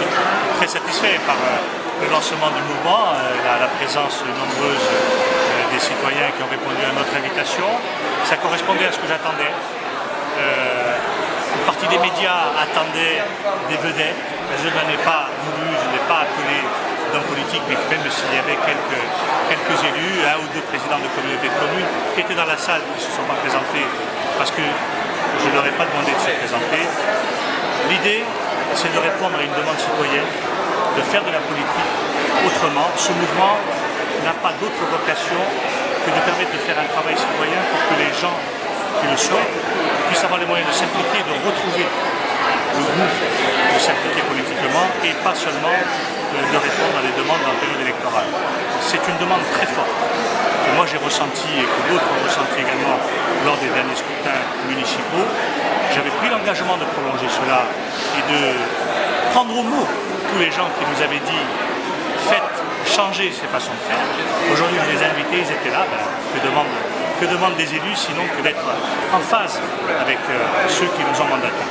suis très satisfait par le lancement du mouvement, la présence nombreuse des citoyens qui ont répondu à notre invitation. Ça correspondait à ce que j'attendais. Une partie des médias attendait des vedettes. Je n'en ai pas voulu, je n'ai pas appelé d'hommes politiques, mais même s'il y avait quelques élus, un ou deux présidents de communautés de communes qui étaient dans la salle, qui ne se sont pas présentés parce que je ne leur ai pas demandé de se présenter. L'idée, c'est de répondre à une demande citoyenne, de faire de la politique autrement. Ce mouvement n'a pas d'autre vocation que de permettre de faire un travail citoyen pour que les gens qui le souhaitent puissent avoir les moyens de s'impliquer, de retrouver le goût de s'impliquer politiquement et pas seulement de répondre à des demandes en période électorale. C'est une demande très forte que moi j'ai ressentie et que d'autres ont ressenti également lors des derniers scrutins municipaux. J'avais pris l'engagement de prolonger cela et de prendre au mot tous les gens qui nous avaient dit faites changer ces façons de faire. Aujourd'hui je les ai invités, ils étaient là. Que demandent des élus sinon que d'être en phase avec ceux qui nous ont mandatés.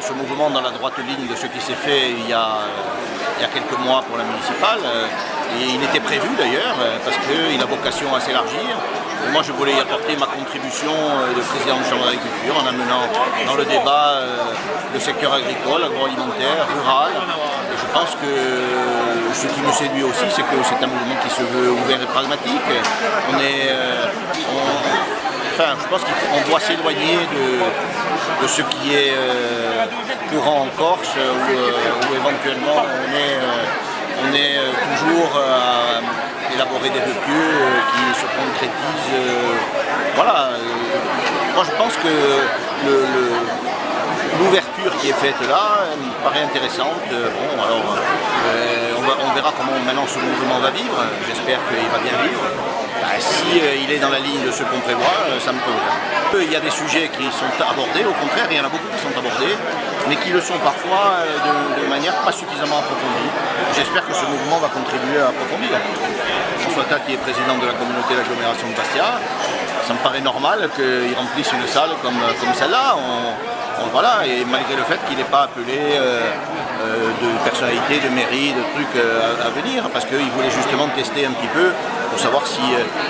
Ce mouvement dans la droite ligne de ce qui s'est fait il y a quelques mois pour la municipale, et il était prévu d'ailleurs parce qu'il a vocation à s'élargir. Moi je voulais y apporter ma contribution de président de chambre d'agriculture en amenant dans le débat le secteur agricole, agroalimentaire, rural. Et je pense que ce qui me séduit aussi, c'est que c'est un mouvement qui se veut ouvert et pragmatique. Je pense qu'on doit s'éloigner de ce qui est courant en Corse, où éventuellement on est toujours à élaborer des vœux pieux qui se concrétisent. Voilà. Moi je pense que l'ouverture qui est faite là me paraît intéressante. On verra comment maintenant ce mouvement va vivre. J'espère qu'il va bien vivre. Si il est dans la ligne de ce qu'on prévoit, ça me convient. Il y a des sujets qui sont abordés, au contraire, il y en a beaucoup qui sont abordés, mais qui le sont parfois de manière pas suffisamment approfondie. J'espère que ce mouvement va contribuer à approfondir. François Tac, qui est président de la communauté d'agglomération de Bastia, ça me paraît normal qu'il remplisse une salle comme celle-là. Voilà, et malgré le fait qu'il n'ait pas appelé de personnalités, de mairie, de trucs à venir, parce qu'il voulait justement tester un petit peu pour savoir si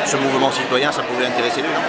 ce mouvement citoyen, ça pouvait intéresser les gens.